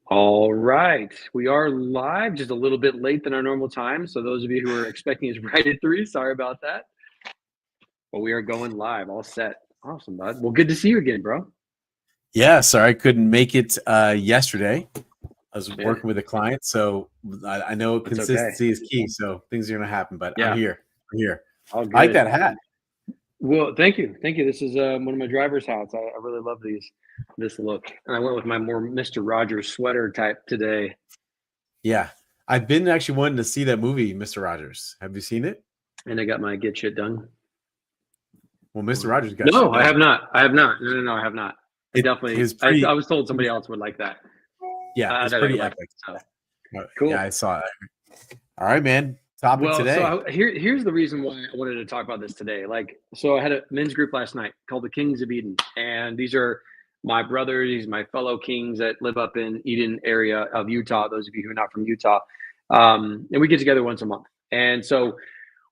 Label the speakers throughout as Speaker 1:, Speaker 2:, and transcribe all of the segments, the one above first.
Speaker 1: All right. We are live, just a little bit late than our normal time. So those of you who are expecting us right at 3, sorry about that. But we are going live, all set. Awesome, bud. Well, good to see you again, bro.
Speaker 2: Yeah, sorry I couldn't make it yesterday. I was
Speaker 1: Yeah,
Speaker 2: working with a client, so I know
Speaker 1: it's okay.
Speaker 2: consistency is key. So things are gonna happen, but I'm
Speaker 1: Yeah,
Speaker 2: here. I'm here.
Speaker 1: all
Speaker 2: I like
Speaker 1: good.
Speaker 2: that hat.
Speaker 1: Well, thank you. Thank you. This is one of my driver's hats. I really love this look. And I went with my more Mr. Rogers sweater type today.
Speaker 2: Yeah, I've been actually wanting to see that movie, Mr. Rogers. Have you seen it?
Speaker 1: And I got my get shit done.
Speaker 2: Well, Mr. Rogers got
Speaker 1: No,
Speaker 2: shit
Speaker 1: I have
Speaker 2: done.
Speaker 1: not. I have not. No, I have not. I
Speaker 2: It
Speaker 1: definitely,
Speaker 2: is
Speaker 1: I
Speaker 2: pretty.
Speaker 1: was told somebody else would like that.
Speaker 2: Yeah, it's
Speaker 1: That I would
Speaker 2: pretty
Speaker 1: like.
Speaker 2: epic.
Speaker 1: So
Speaker 2: Yeah,
Speaker 1: cool.
Speaker 2: I saw it. All right, man. Topic
Speaker 1: Well,
Speaker 2: today.
Speaker 1: here's the reason why I wanted to talk about this today. Like, so I had a men's group last night called the Kings of Eden, and these are my brothers, these are my fellow kings that live up in Eden area of Utah. Those of you who are not from Utah, and we get together once a month. And so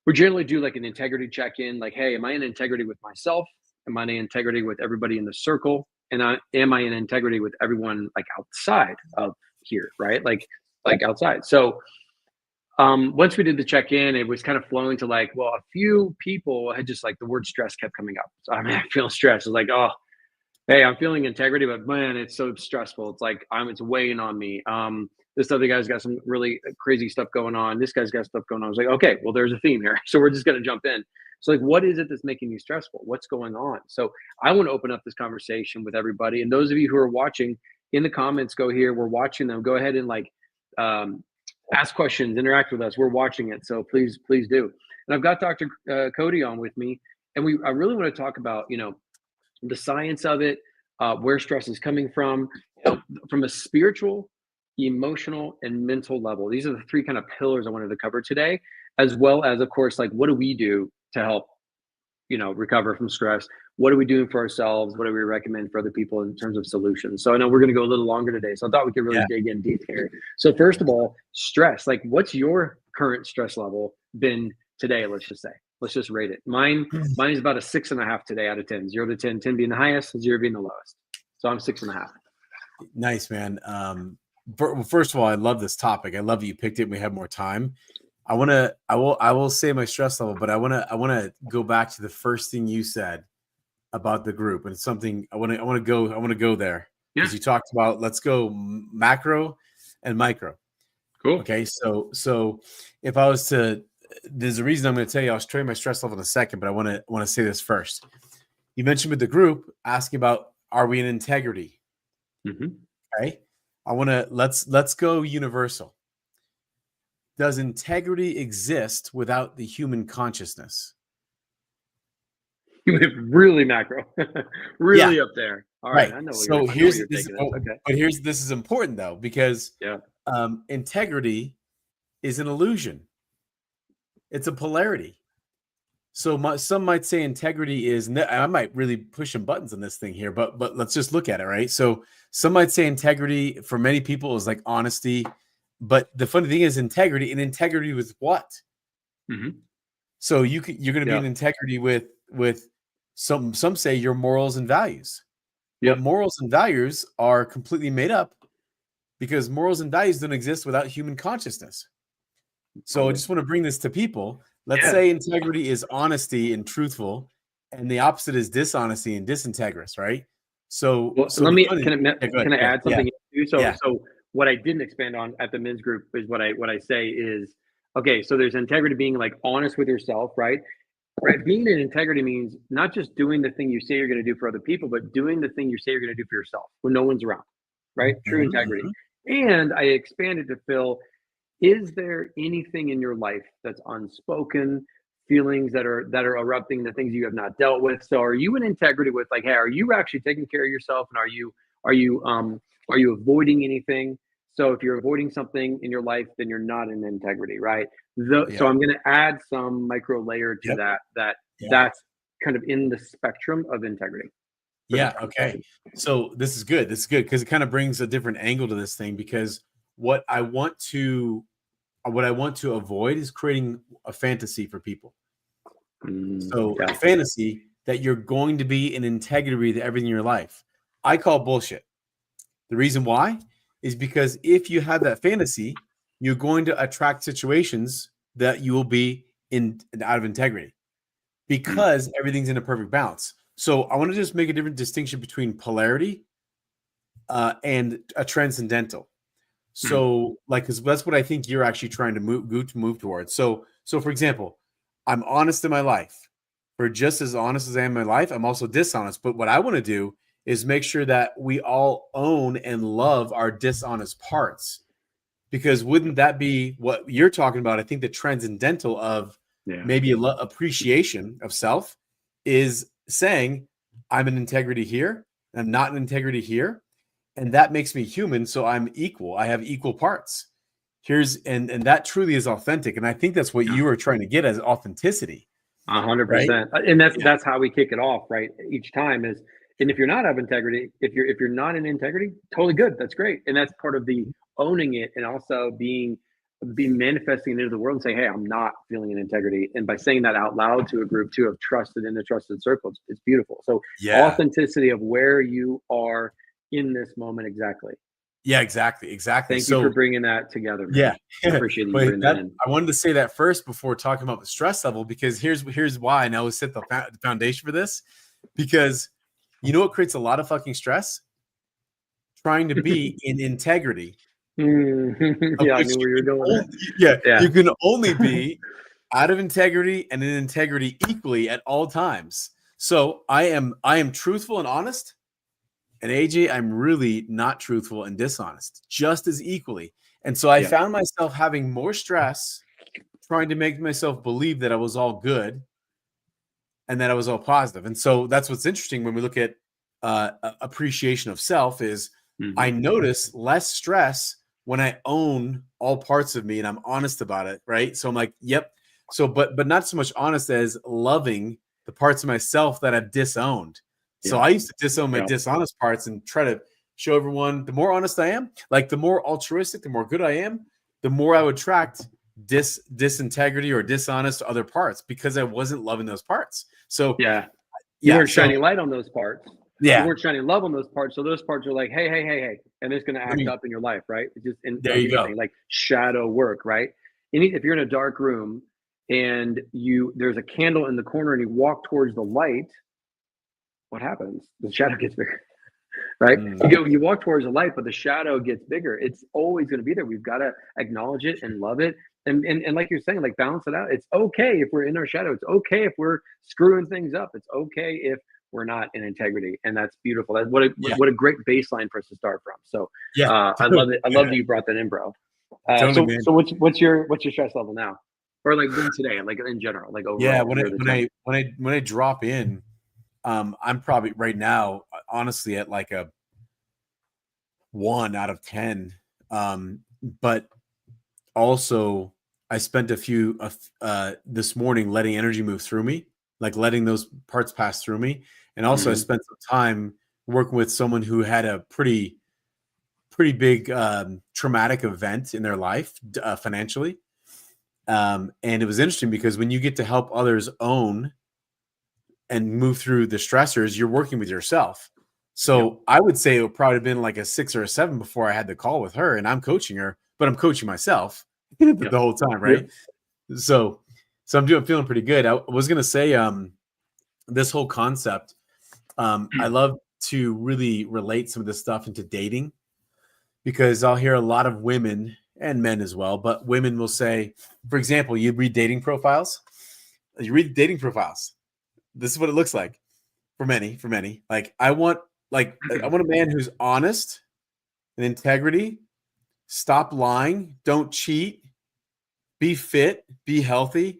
Speaker 1: we generally do like an integrity check in. Like, hey, am I in integrity with myself? Am I in integrity with everybody in the circle? And am I in integrity with everyone like outside of here, right? Like outside. So once we did the check-in, it was kind of flowing to like, well, a few people had just like the word stress kept coming up. So I mean, I feel stressed. It's like, oh, hey, I'm feeling integrity, but man, it's so stressful. It's like it's weighing on me. This other guy's got some really crazy stuff going on. This guy's got stuff going on. I was like, okay, well, there's a theme here. So we're just gonna jump in. So like, what is it that's making you stressful? What's going on? So I want to open up this conversation with everybody. And those of you who are watching in the comments, go here. We're watching them. Go ahead and like um, ask questions, interact with us. We're watching it. So please do. And I've got Dr. Cody on with me. And I really want to talk about, the science of it, where stress is coming from a spiritual, emotional, and mental level. These are the three kind of pillars I wanted to cover today, as well as, of course, like what do we do to help, recover from stress? What are we doing for ourselves? What do we recommend for other people in terms of solutions? So I know we're going to go a little longer today. So I thought we could really
Speaker 2: Yeah.
Speaker 1: dig in deep here. So first of all, stress. Like, what's your current stress level been today? Let's just rate it. Mine is about a 6.5 today out of 10. 0 to 10, 10 being the highest, 0 being the lowest. So I'm 6.5.
Speaker 2: Nice, man. First of all, I love this topic. I love that you picked it and we have more time. I will say my stress level, but I wanna go back to the first thing you said about the group, and it's something I want to go there
Speaker 1: Yeah,
Speaker 2: because you talked about let's go macro and micro.
Speaker 1: cool.
Speaker 2: Okay, so if I was to, there's a reason I'm going to tell you. I'll show you my stress level in a second, but I want to say this first. You mentioned with the group asking about are we in integrity?
Speaker 1: Hmm.
Speaker 2: Okay, I want to let's go universal. Does integrity exist without the human consciousness?
Speaker 1: Really macro,
Speaker 2: Yeah,
Speaker 1: really up there. All right,
Speaker 2: right.
Speaker 1: I know
Speaker 2: So
Speaker 1: I know where
Speaker 2: here's
Speaker 1: you're
Speaker 2: this,
Speaker 1: taking this. Okay.
Speaker 2: but here's this is important though because
Speaker 1: Yeah.
Speaker 2: integrity is an illusion. It's a polarity. So some might say integrity is. I might really push some buttons on this thing here, but let's just look at it, right? So some might say integrity for many people is like honesty, but the funny thing is integrity, and integrity with what?
Speaker 1: Hmm.
Speaker 2: So you're going to be
Speaker 1: Yeah.
Speaker 2: in integrity with some say your morals and values. Well,
Speaker 1: Yep.
Speaker 2: morals and values are completely made up because morals and values don't exist without human consciousness. So I
Speaker 1: Totally.
Speaker 2: just want to bring this to people. Let's
Speaker 1: Yeah.
Speaker 2: say integrity is honesty and truthful, and the opposite is dishonesty and disintegrous, right? So,
Speaker 1: Well,
Speaker 2: so
Speaker 1: let
Speaker 2: the
Speaker 1: me
Speaker 2: funny, yeah, go ahead,
Speaker 1: can I
Speaker 2: go ahead.
Speaker 1: add
Speaker 2: Yeah,
Speaker 1: something too? So
Speaker 2: yeah,
Speaker 1: what I didn't expand on at the men's group is what I say is okay. So there's integrity being like honest with yourself, right? Right. Being in integrity means not just doing the thing you say you're going to do for other people, but doing the thing you say you're going to do for yourself when no one's around, right? True
Speaker 2: mhm,
Speaker 1: integrity.
Speaker 2: mhm.
Speaker 1: And I expanded to Phil, is there anything in your life that's unspoken, feelings that are erupting, the things you have not dealt with? So are you in integrity with like, hey, are you actually taking care of yourself, and are you avoiding anything? So if you're avoiding something in your life, then you're not in integrity, right? So
Speaker 2: Yeah,
Speaker 1: I'm going to add some micro layer to
Speaker 2: yep, yeah,
Speaker 1: that's kind of in the spectrum of integrity for the
Speaker 2: yeah. Okay, so this is good. This is good because it kind of brings a different angle to this thing. Because what I want to what I want to avoid is creating a fantasy for people. So
Speaker 1: yeah.
Speaker 2: a fantasy that you're going to be in integrity with everything in your life. I call bullshit. The reason why? is because if you have that fantasy, you're going to attract situations that you will be in out of integrity because everything's in a perfect balance. So I want to just make a different distinction between polarity and a transcendental. So like, because that's what I think you're actually trying to move towards. So for example, I'm honest in my life. For just as honest as I am in my life, I'm also dishonest. But what I want to do is make sure that we all own and love our dishonest parts. Because wouldn't that be what you're talking about? I think the transcendental of maybe appreciation of self is saying, I'm in integrity here, I'm not in integrity here. And that makes me human. So I'm equal. I have equal parts. And that truly is authentic. And I think that's what you were trying to get as authenticity.
Speaker 1: 100%. And that's how we kick it off, right? Each time is, and if you're not of integrity, if you're not in integrity, totally good. That's great. And that's part of the owning it, and also being manifesting it into the world and saying, hey, I'm not feeling in integrity. And by saying that out loud to a group too of trusted in the trusted circle, it's beautiful. So authenticity of where you are in this moment. Exactly.
Speaker 2: Yeah, exactly.
Speaker 1: Thank you for bringing that together, man.
Speaker 2: Yeah.
Speaker 1: I appreciate you bringing that in.
Speaker 2: I wanted to say that first before talking about the stress level, because here's why, and I always set the foundation for this, because you know what creates a lot of fucking stress? Trying to be in integrity.
Speaker 1: Yeah, I knew where you were going.
Speaker 2: You can only be out of integrity and in integrity equally at all times. So I am truthful and honest. And AJ, I'm really not truthful and dishonest, just as equally. And so I found myself having more stress trying to make myself believe that I was all good and that I was all positive. And so that's what's interesting when we look at appreciation of self is I notice less stress when I own all parts of me and I'm honest about it, right? So I'm like, yep. So, but not so much honest as loving the parts of myself that I've disowned. So I used to disown my dishonest parts and try to show everyone the more honest I am, like the more altruistic, the more good I am, the more I would attract disintegrity or dishonest other parts because I wasn't loving those parts. So
Speaker 1: you weren't shining light on those parts.
Speaker 2: You
Speaker 1: weren't shining love on those parts. So those parts are like, hey, and it's going to act up in your life, right? It's just
Speaker 2: there you go,
Speaker 1: like shadow work, right? If you're in a dark room and there's a candle in the corner and you walk towards the light, what happens? The shadow gets bigger, right? You walk towards the light, but the shadow gets bigger. It's always going to be there. We've got to acknowledge it and love it. And like you're saying, like balance it out. It's okay if we're in our shadow. It's okay if we're screwing things up. It's okay if we're not in integrity. And that's beautiful. That's what a great baseline for us to start from. So I love it. I love that you brought that in, bro. So what's your stress level now? Or like today, like in general, like overall?
Speaker 2: Yeah, when I drop in, I'm probably right now, honestly, at like a 1 out of 10. But also I spent a few this morning letting energy move through me, like letting those parts pass through me. And also I spent some time working with someone who had a pretty big traumatic event in their life financially. And it was interesting because when you get to help others own and move through the stressors, you're working with yourself. So I would say it would probably have been like a 6 or a 7 before I had the call with her, and I'm coaching her, but I'm coaching myself the whole time. Right. So I'm feeling pretty good. I was going to say, this whole concept, I love to really relate some of this stuff into dating, because I'll hear a lot of women and men as well, but women will say, for example, you read dating profiles. This is what it looks like for many. Like I want a man who's honest and integrity, stop lying, don't cheat, be fit, be healthy.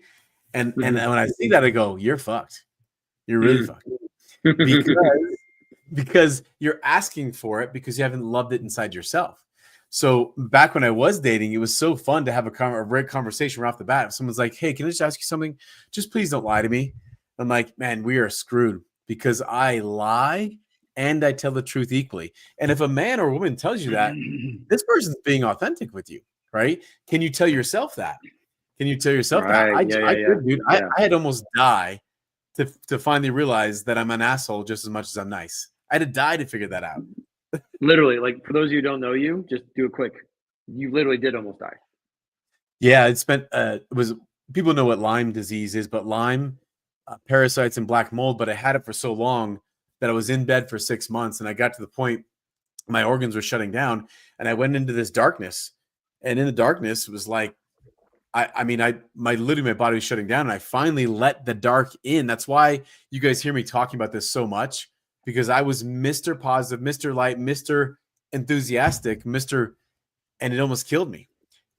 Speaker 2: And when I see that, I go, you're fucked. You're really fucked. Because you're asking for it because you haven't loved it inside yourself. So back when I was dating, it was so fun to have a great conversation right off the bat. If someone's like, hey, can I just ask you something? Just please don't lie to me. I'm like, man, we are screwed because I lie and I tell the truth equally. And if a man or woman tells you that, this person's being authentic with you, right? Can you tell yourself that? That? I had almost die to finally realize that I'm an asshole just as much as I'm nice. I had to die to figure that out.
Speaker 1: Literally, like for those of you who don't know you, just do a quick. You literally did almost die.
Speaker 2: Yeah, it was people know what Lyme disease is, but Lyme parasites and black mold. But I had it for so long that I was in bed for 6 months, and I got to the point my organs were shutting down, and I went into this darkness. And in the darkness, it was like I mean, literally my body was shutting down, and I finally let the dark in. That's why you guys hear me talking about this so much, because I was Mr. Positive, Mr. Light, Mr. Enthusiastic, and it almost killed me.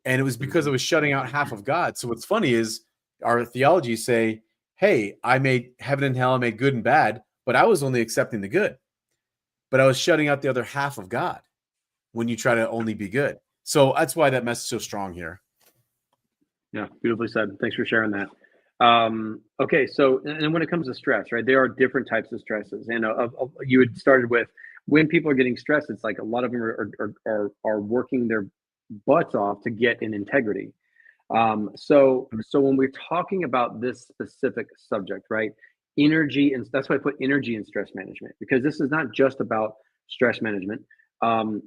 Speaker 2: And it was because I was shutting out half of God. So what's funny is our theology say, hey, I made heaven and hell, I made good and bad, but I was only accepting the good. But I was shutting out the other half of God when you try to only be good. So that's why that message is so strong here.
Speaker 1: Yeah, beautifully said. Thanks for sharing that. Okay, so and when it comes to stress, right, there are different types of stresses. And you had started with when people are getting stressed, it's like a lot of them are working their butts off to get in integrity. So when we're talking about this specific subject, right, energy, and that's why I put energy and stress management, because this is not just about stress management.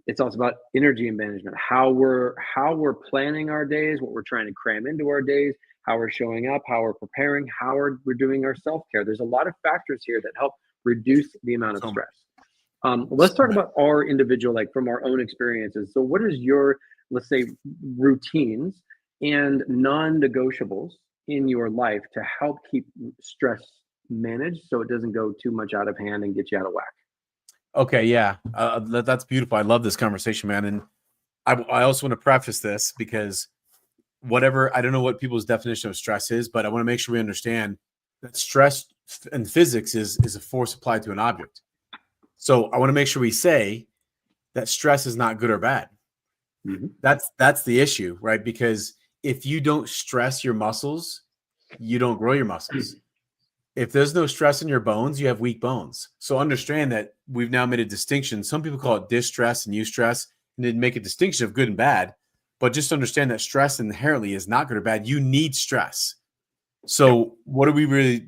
Speaker 1: It's also about energy and management, how we're planning our days, what we're trying to cram into our days, how we're showing up, how we're preparing, we're doing our self-care. There's a lot of factors here that help reduce the amount of stress. Let's talk about our individual, like from our own experiences. So what is your, let's say, routines and non-negotiables in your life to help keep stress managed so it doesn't go too much out of hand and get you out of whack?
Speaker 2: Okay, yeah, that's beautiful. I love this conversation, man. And I also want to preface this because I don't know what people's definition of stress is, but I want to make sure we understand that stress in physics is a force applied to an object. So I want to make sure we say that stress is not good or bad.
Speaker 1: Mm-hmm.
Speaker 2: That's the issue, right? Because if you don't stress your muscles, you don't grow your muscles. If there's no stress in your bones, you have weak bones. So understand that we've now made a distinction. Some people call it distress and eustress, and they make a distinction of good and bad. But just understand that stress inherently is not good or bad. You need stress. So what are we really,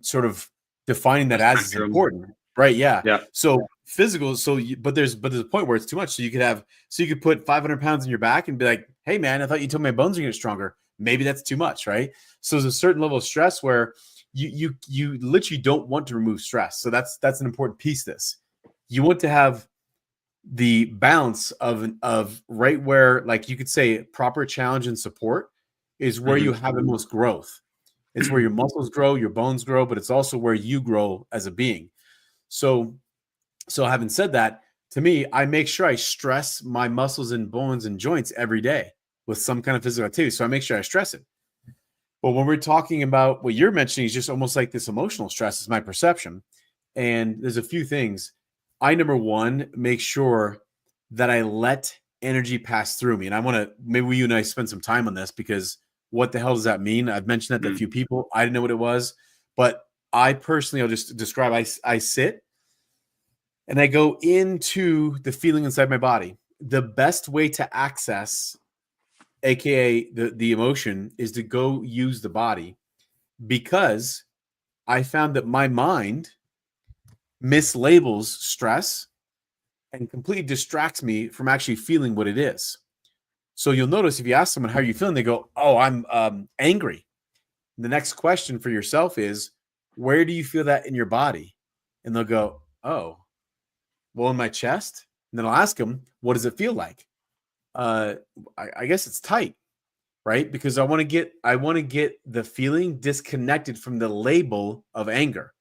Speaker 2: sort of defining that as is important, right? Yeah.
Speaker 1: Yeah.
Speaker 2: So physical. But there's a point where it's too much. So you could put 500 pounds in your back and be like, hey man, I thought you told me my bones are getting stronger. Maybe that's too much, right? So there's a certain level of stress where you literally don't want to remove stress. So that's an important piece of this. You want to have the balance of right where, like you could say, proper challenge and support is where you have the most growth. It's where your muscles grow, your bones grow, but it's also where you grow as a being. So having said that, to me, I make sure I stress my muscles and bones and joints every day with some kind of physical activity. So I make sure I stress it. But when we're talking about what you're mentioning is just almost like this emotional stress is my perception. And there's a few things. Number one, make sure that I let energy pass through me. And I want to, maybe you and I spend some time on this, because what the hell does that mean? I've mentioned that to a few people. I didn't know what it was, but I personally, I'll just describe, I sit and I go into the feeling inside my body. The best way to access, AKA the emotion, is to go use the body, because I found that my mind mislabels stress and completely distracts me from actually feeling what it is. So you'll notice if you ask someone, how are you feeling? They go, oh, I'm angry. The next question for yourself is, where do you feel that in your body? And they'll go, oh, well, in my chest. And then I'll ask them, what does it feel like? I guess it's tight, right? Because I want to get the feeling disconnected from the label of anger,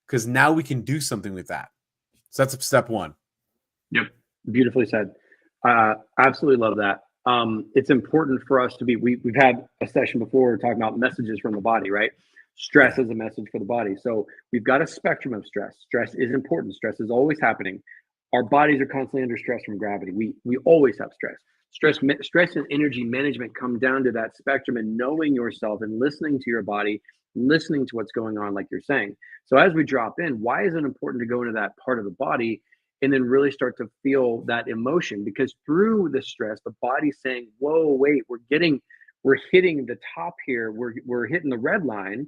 Speaker 2: because now we can do something with that. So that's step one.
Speaker 1: Yep. Beautifully said. Absolutely love that. It's important for us to be, we've had a session before talking about messages from the body, right? Stress is a message for the body. So we've got a spectrum of stress. Stress is important. Stress is always happening. Our bodies are constantly under stress from gravity. We always have stress. Stress and energy management come down to that spectrum, and knowing yourself and listening to your body, listening to what's going on, like you're saying. So as we drop in, why is it important to go into that part of the body and then really start to feel that emotion? Because through the stress, the body's saying, whoa, wait, we're hitting the top here. We're hitting the red line.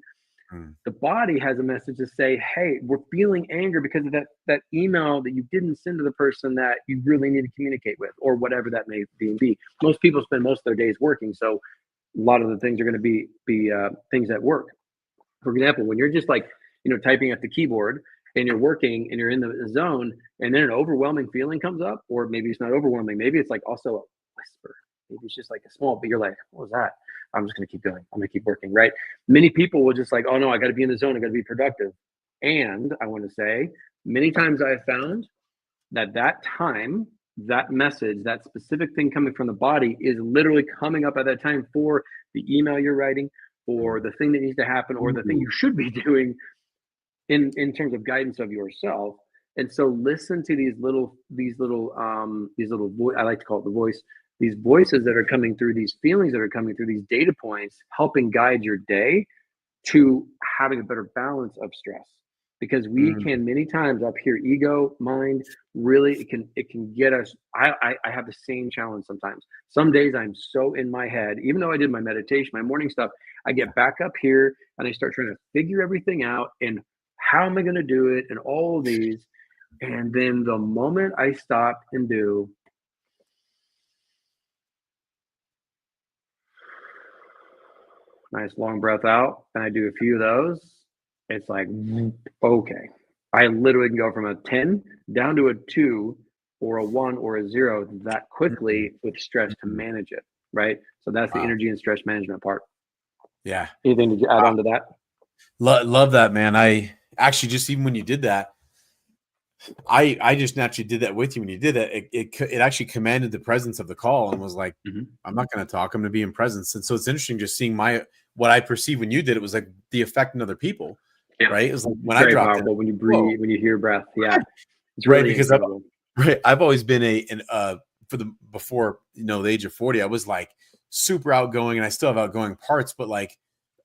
Speaker 1: The body has a message to say, hey, we're feeling anger because of that email that you didn't send to the person that you really need to communicate with, or whatever that may be. Most people spend most of their days working, so a lot of the things are going to be things at work. For example, when you're just like, typing at the keyboard and you're working and you're in the zone, and then an overwhelming feeling comes up, or maybe it's not overwhelming, maybe it's like also a whisper, maybe it's just like a small, but you're like, what was that? I'm just going to keep going. I'm going to keep working, right? Many people will just like, oh no, I got to be in the zone. I got to be productive. And I want to say, many times I have found that time, that message, that specific thing coming from the body is literally coming up at that time for the email you're writing, or the thing that needs to happen, or the thing you should be doing in terms of guidance of yourself. And so listen to these little I like to call it the voice, these voices that are coming through, these feelings that are coming through, these data points, helping guide your day to having a better balance of stress. Because we can many times up here, ego, mind, really, it can get us. I have the same challenge sometimes. Some days I'm so in my head, even though I did my meditation, my morning stuff, I get back up here and I start trying to figure everything out, and how am I going to do it, and all of these. And then the moment I stop and do nice long breath out, and I do a few of those, it's like, okay, I literally can go from a 10 down to a 2 or a 1 or a 0 that quickly with stress to manage it, right? So that's the energy and stress management part.
Speaker 2: Yeah.
Speaker 1: Anything to add on to that?
Speaker 2: Love that, man. I actually, just even when you did that, I just naturally did that with you. When you did that, it actually commanded the presence of the call and was like, I'm not going to talk. I'm going to be in presence. And so it's interesting just seeing what I perceived when you did it was like the effect in other people, right? It was like when I dropped
Speaker 1: powerful, when you breathe, when you hear breath. Yeah. It's
Speaker 2: right.
Speaker 1: Really
Speaker 2: Because I've always been before, the age of 40, I was like super outgoing, and I still have outgoing parts, but like,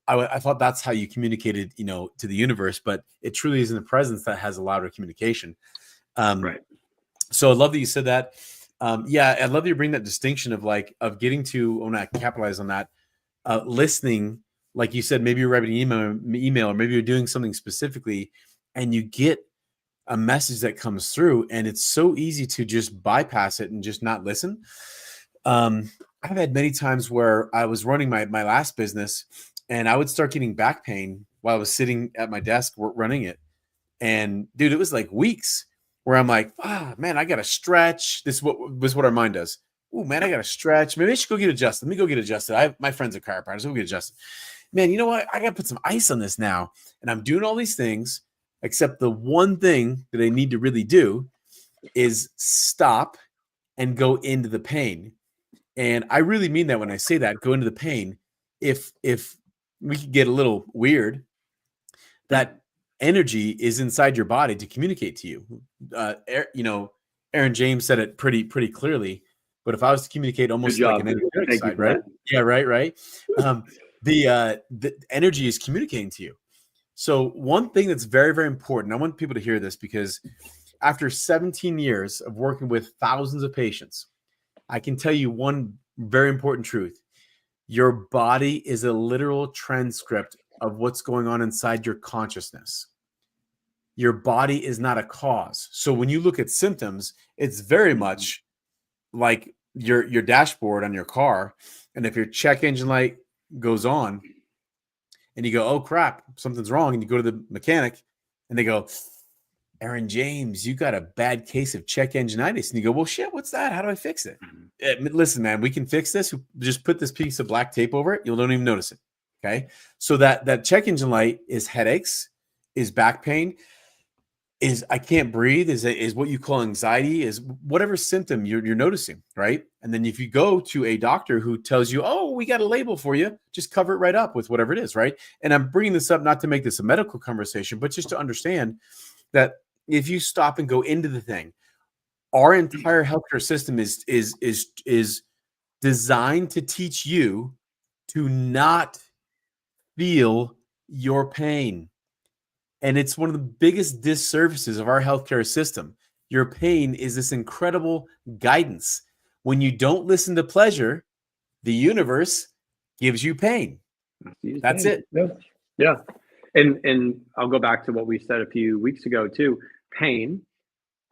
Speaker 2: I thought that's how you communicated, to the universe, but it truly is in the presence that has a louder communication.
Speaker 1: Right.
Speaker 2: So I love that you said that. Yeah, I love that you bring that distinction of getting to, when I capitalize on that, listening, like you said, maybe you're writing an email, or maybe you're doing something specifically, and you get a message that comes through, and it's so easy to just bypass it and just not listen. I've had many times where I was running my last business, and I would start getting back pain while I was sitting at my desk running it. And dude, it was like weeks where I'm like, man, I got to stretch. This is what our mind does. Oh man, I got to stretch. Maybe I should go get adjusted. Let me go get adjusted. My friend's a chiropractor. So go get adjusted. Man, you know what? I got to put some ice on this now. And I'm doing all these things, except the one thing that I need to really do is stop and go into the pain. And I really mean that when I say that, go into the pain. If we could get a little weird, that energy is inside your body to communicate to you. Aaron James said it pretty clearly. But if I was to communicate almost like an energetic side, right? Yeah, right. The energy is communicating to you. So one thing that's very, very important, I want people to hear this, because after 17 years of working with thousands of patients, I can tell you one very important truth. Your body is a literal transcript of what's going on inside your consciousness. Your body is not a cause. So when you look at symptoms, it's very much like your dashboard on your car. And if your check engine light goes on and you go, oh crap, something's wrong, and you go to the mechanic and they go, Aaron James, you got a bad case of check engine-itis. And you go, well, shit, what's that? How do I fix it? Listen, man, we can fix this. Just put this piece of black tape over it. You don't even notice it. Okay. So that check engine light is headaches, is back pain, is I can't breathe, is what you call anxiety, is whatever symptom you're noticing, right? And then if you go to a doctor who tells you, oh, we got a label for you, just cover it right up with whatever it is, right? And I'm bringing this up not to make this a medical conversation, but just to understand that if you stop and go into the thing, our entire healthcare system is designed to teach you to not feel your pain. And it's one of the biggest disservices of our healthcare system. Your pain is this incredible guidance. When you don't listen to pleasure, the universe gives you pain. That's it.
Speaker 1: Yeah. And I'll go back to what we said a few weeks ago too. Pain,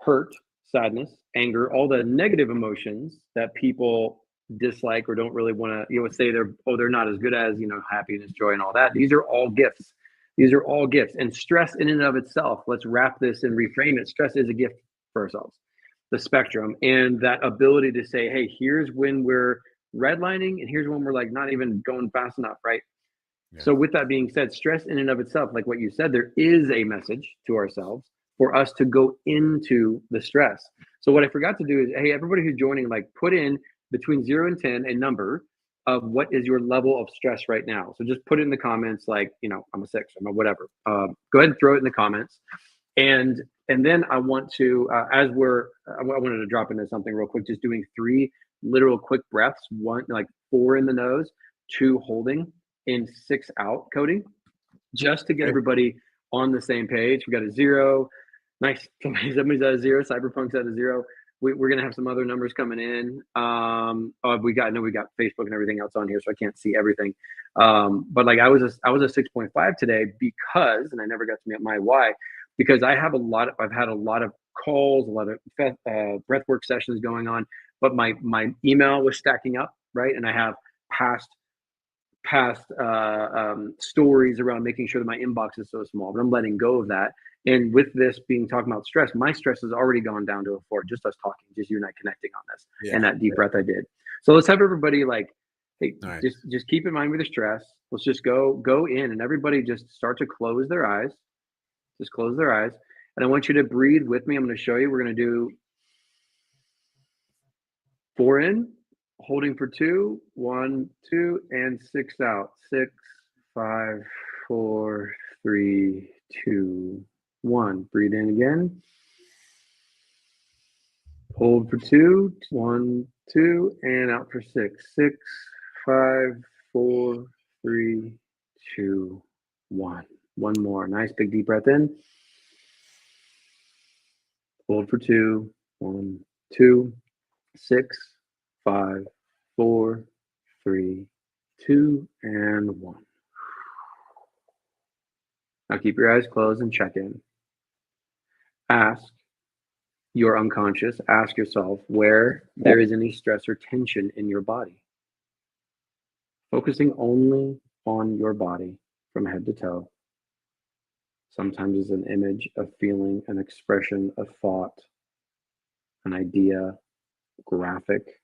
Speaker 1: hurt, sadness, anger, all the negative emotions that people dislike or don't really want to, say they're not as good as, happiness, joy, and all that. These are all gifts. These are all gifts. And stress in and of itself, let's wrap this and reframe it. Stress is a gift for ourselves, the spectrum, and that ability to say, hey, here's when we're redlining and here's when we're like not even going fast enough, right?
Speaker 2: Yeah.
Speaker 1: So with that being said, stress in and of itself, like what you said, there is a message to ourselves for us to go into the stress. So what I forgot to do is, hey, everybody who's joining, like put in between 0 and 10 a number of what is your level of stress right now. So just put it in the comments, like, I'm a 6, I'm a whatever. Go ahead and throw it in the comments. And then I want to, I wanted to drop into something real quick, just doing 3 literal quick breaths, 1, like 4 in the nose, 2 holding, and 6 out, Cody, just to get everybody on the same page. We got a 0. Nice. Somebody's at a 0. Cyberpunk's at a 0. We're gonna have some other numbers coming in. We got Facebook and everything else on here, so I can't see everything. But like I was a 6.5 today because, and I never got to meet my why, because I've had a lot of calls, a lot of breathwork sessions going on, but my email was stacking up, right? And I have past stories around making sure that my inbox is so small, but I'm letting go of that. And with this talking about stress, my stress has already gone down to a 4, just us talking, just you and I connecting on this, and that deep breath I did. So let's have everybody like, hey, just keep in mind with the stress. Let's just go in, and everybody just start to close their eyes. Just close their eyes. And I want you to breathe with me. I'm going to show you. We're going to do 4 in, holding for 2, 1, 2, and 6 out. 6, 5, 4, 3, 2, 1. Breathe in again. Hold for 2, 1, 2, and out for 6. 6, 5, 4, 3, 2, 1. One more. Nice big deep breath in. Hold for 2, 1, 2, 6, 5, 4, 3, 2, and 1. Now keep your eyes closed and check in. Ask your unconscious, ask yourself where there is any stress or tension in your body. Focusing only on your body from head to toe. Sometimes it's an image, a feeling, an expression, a thought, an idea, graphic.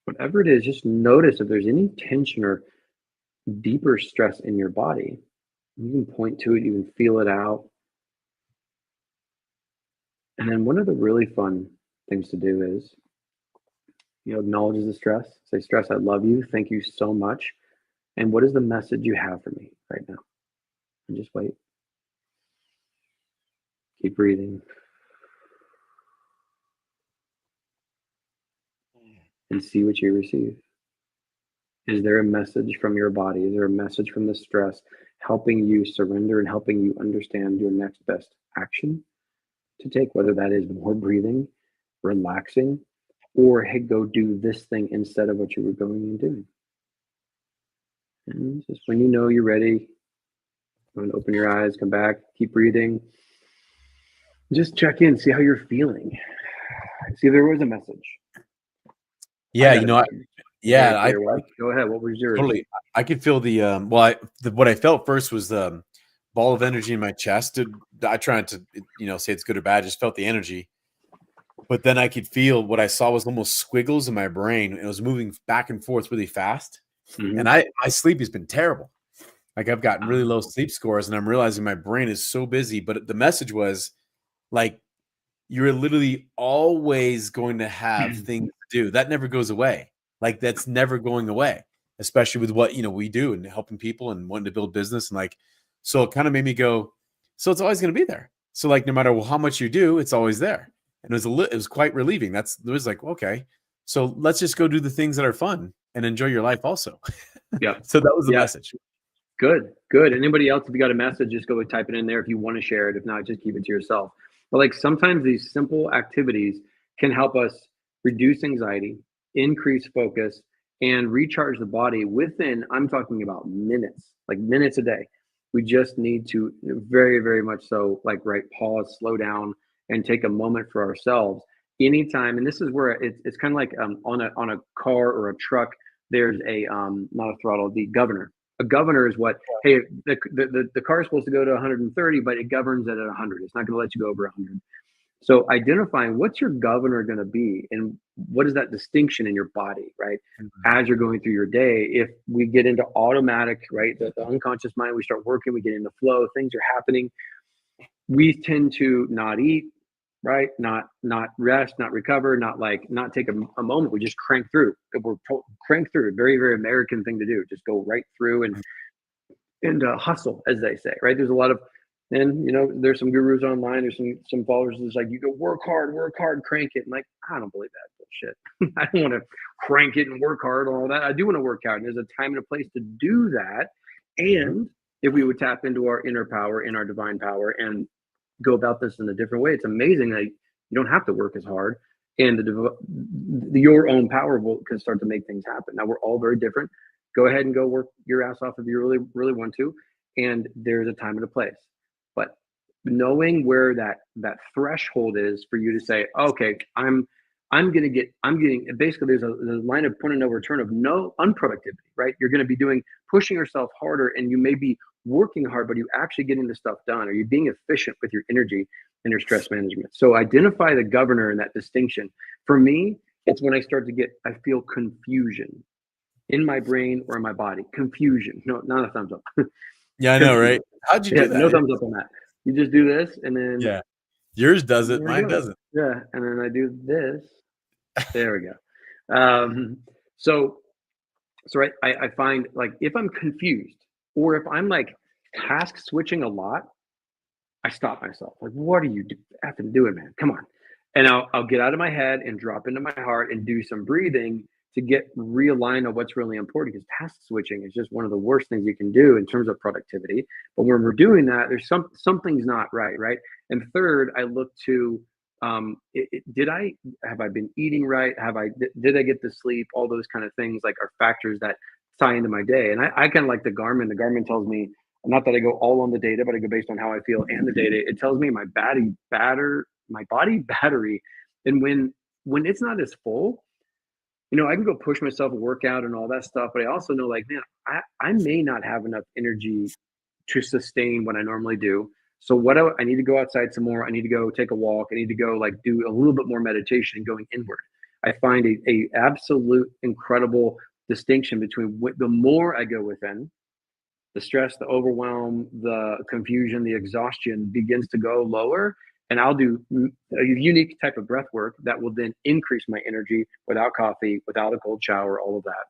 Speaker 1: Whatever it is, just notice if there's any tension or deeper stress in your body. You can point to it, you can feel it out. And then one of the really fun things to do is, acknowledge the stress. Say, stress, I love you. Thank you so much. And what is the message you have for me right now? And just wait. Keep breathing. And see what you receive. Is there a message from your body? Is there a message from the stress helping you surrender and helping you understand your next best action to take, whether that is more breathing, relaxing, or hey, go do this thing instead of what you were going and doing? And just when you know you're ready, go and open your eyes, come back, keep breathing. Just check in, see how you're feeling. See if there was a message.
Speaker 2: Yeah,
Speaker 1: go ahead. What was yours?
Speaker 2: Totally. I could feel what I felt first was the ball of energy in my chest. I tried to, say it's good or bad. I just felt the energy. But then I could feel what I saw was almost squiggles in my brain. It was moving back and forth really fast. Mm-hmm. And my sleep has been terrible. Like I've gotten really low sleep scores, and I'm realizing my brain is so busy. But the message was like, you're literally always going to have things to do. That never goes away. Like that's never going away, especially with what, we do and helping people and wanting to build business. And like, so it kind of made me go, so it's always going to be there. So like, no matter how much you do, it's always there. And it was quite relieving. It was like, okay, so let's just go do the things that are fun and enjoy your life also.
Speaker 1: Yeah.
Speaker 2: So that was the message.
Speaker 1: Good. Anybody else, if you got a message, just go and type it in there if you want to share it. If not, just keep it to yourself. But like sometimes these simple activities can help us reduce anxiety, increase focus, and recharge the body within, I'm talking about minutes, like minutes a day. We just need to very, very much so, like, right, pause, slow down, and take a moment for ourselves. Anytime, and this is where it's kind of like on a car or a truck, there's a not a throttle, the governor. A governor is what, hey, the car is supposed to go to 130, but it governs it at 100. It's not going to let you go over 100. So identifying what's your governor going to be and what is that distinction in your body, right? As you're going through your day, if we get into automatic, right, the unconscious mind, we start working, we get into flow, things are happening. We tend to not eat, right? Not rest, not recover, not take a moment. We just crank through. Crank through. Very, very American thing to do. Just go right through and hustle, as they say, right? There's a lot of, and there's some gurus online. There's some followers that's like, you go work hard, crank it. And like, I don't believe that bullshit. I don't want to crank it and work hard and all that. I do want to work hard. And there's a time and a place to do that. And if we would tap into our inner power, in our divine power, and go about this in a different way, it's amazing that you don't have to work as hard, and your own power can start to make things happen. Now, we're all very different. Go ahead and go work your ass off if you really, really want to. And there's a time and a place. But knowing where that threshold is for you to say, okay, I'm getting basically, there's a line of point of no return of no unproductivity, right? You're going to be pushing yourself harder, and you may be working hard, but you actually getting the stuff done? Are you being efficient with your energy and your stress management? So identify the governor in that distinction. For me, it's when I feel confusion in my brain or in my body. Confusion. No, not a thumbs up.
Speaker 2: Yeah, I know, right? How'd you do that?
Speaker 1: No thumbs up on that. You just do this, and then
Speaker 2: yours does it, mine doesn't.
Speaker 1: Yeah, and then I do this. There we go. So right, I find, like, if I'm confused or if I'm like task switching a lot, I stop myself. Like, what are you effing doing, man? Come on. And I'll get out of my head and drop into my heart and do some breathing to get realigned on what's really important, because task switching is just one of the worst things you can do in terms of productivity. But when we're doing that, there's something's not right? And third, I look to, have I been eating right? Did I get the sleep? All those kind of things, like, are factors that tie into my day. And I kind of like the Garmin. The Garmin tells me, not that I go all on the data, but I go based on how I feel and the data. It tells me my body battery. And when it's not as full, I can go push myself and work out and all that stuff. But I also know, like, man, I may not have enough energy to sustain what I normally do. So I need to go outside some more. I need to go take a walk. I need to go, like, do a little bit more meditation and going inward. I find a absolute incredible distinction between the more I go within, the stress, the overwhelm, the confusion, the exhaustion begins to go lower. And I'll do a unique type of breath work that will then increase my energy without coffee, without a cold shower, all of that.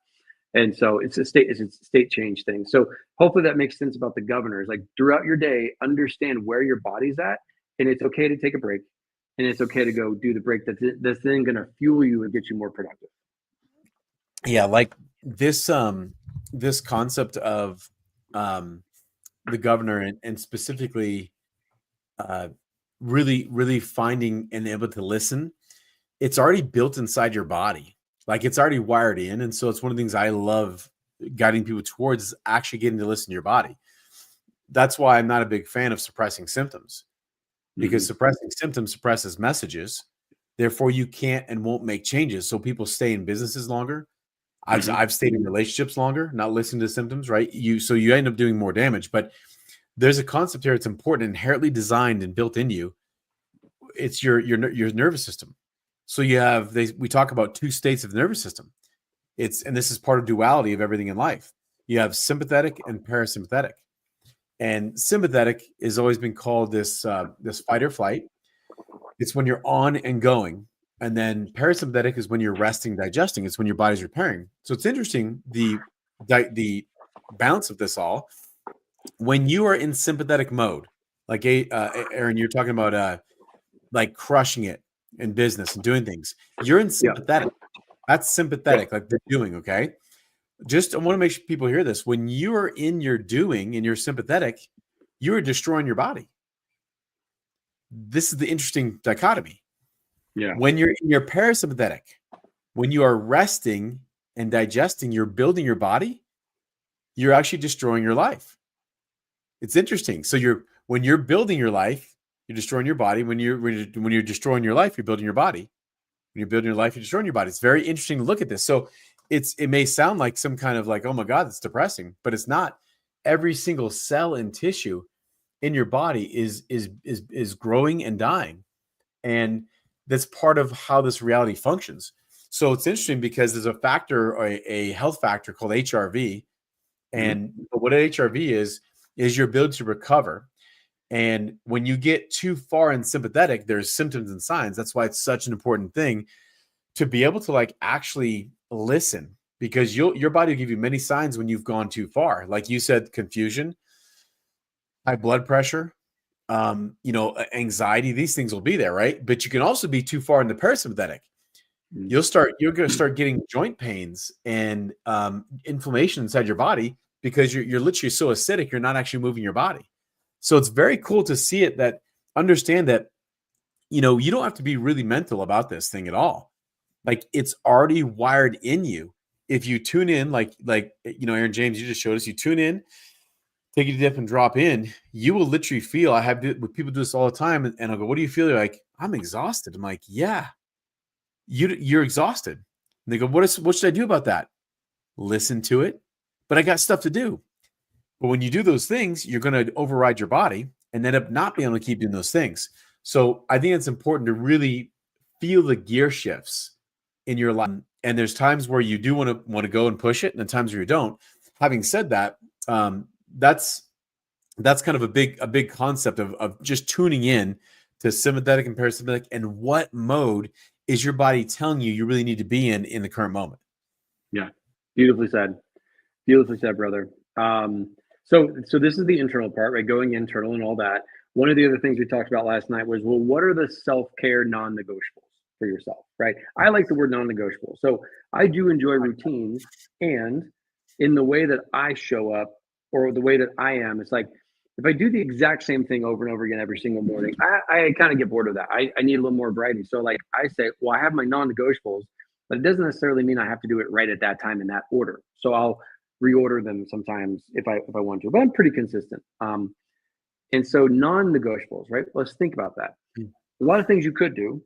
Speaker 1: And so it's a state change thing. So hopefully that makes sense about the governors. Like, throughout your day, understand where your body's at, and it's okay to take a break, and it's okay to go do the break that's then going to fuel you and get you more productive.
Speaker 2: Yeah, like this concept of the governor and specifically really, really finding and able to listen. It's already built inside your body. Like, it's already wired in. And so it's one of the things I love guiding people towards, is actually getting to listen to your body. That's why I'm not a big fan of suppressing symptoms, because suppressing symptoms suppresses messages. Therefore, you can't and won't make changes. So people stay in businesses longer. I've stayed in relationships longer, not listening to symptoms, right? So you end up doing more damage. But there's a concept here. It's important, inherently designed and built in you. It's your nervous system. So we talk about two states of the nervous system. And this is part of duality of everything in life. You have sympathetic and parasympathetic. And sympathetic has always been called this fight or flight. It's when you're on and going. And then parasympathetic is when you're resting, digesting. It's when your body's repairing. So it's interesting, the balance of this all. When you are in sympathetic mode, like Aaron, you're talking about like crushing it in business and doing things. You're in sympathetic. That's sympathetic, like they're doing, okay? I want to make sure people hear this. When you are in your doing and you're sympathetic, you are destroying your body. This is the interesting dichotomy. Yeah. When you're in your parasympathetic, when you are resting and digesting, you're building your body, you're actually destroying your life. It's interesting. So when you're building your life, you're destroying your body. When you're destroying your life, you're building your body. When you're building your life, you're destroying your body. It's very interesting to look at this. So it may sound like some kind of like, oh my God, it's depressing, but it's not. Every single cell and tissue in your body is growing and dying. And that's part of how this reality functions. So it's interesting because there's a factor, or a health factor called HRV. And what HRV is your ability to recover. And when you get too far in sympathetic, there's symptoms and signs. That's why it's such an important thing to be able to like actually listen, because your body will give you many signs when you've gone too far. Like you said, confusion, high blood pressure, anxiety, these things will be there, right? But you can also be too far in the parasympathetic. You're going to start getting joint pains and inflammation inside your body because you're literally so acidic, you're not actually moving your body. So it's very cool to see it, that understand that, you don't have to be really mental about this thing at all. Like, it's already wired in you. If you tune in, like Aaron James, you just showed us, you tune in, take a dip and drop in, you will literally feel, people do this all the time. And I'll go, what do you feel? They're like, I'm exhausted. I'm like, yeah, you're exhausted. And they go, what should I do about that? Listen to it. But I got stuff to do. But when you do those things, you're going to override your body and end up not being able to keep doing those things. So I think it's important to really feel the gear shifts in your life. And there's times where you do want to go and push it, and then times where you don't. Having said that, that's kind of a big concept of just tuning in to sympathetic and parasympathetic, and what mode is your body telling you really need to be in the current moment.
Speaker 1: Yeah. Beautifully said, brother. So this is the internal part, right? Going internal and all that. One of the other things we talked about last night was, well, what are the self-care non-negotiables for yourself, right? I like the word non-negotiable. So I do enjoy routines, and in the way that I show up, or the way that I am, it's like, if I do the exact same thing over and over again every single morning, I kind of get bored of that. I need a little more variety. So like I say, well, I have my non-negotiables, but it doesn't necessarily mean I have to do it right at that time in that order. So I'll reorder them sometimes if I want to, but I'm pretty consistent. And so non-negotiables, right? Let's think about that. A lot of things you could do.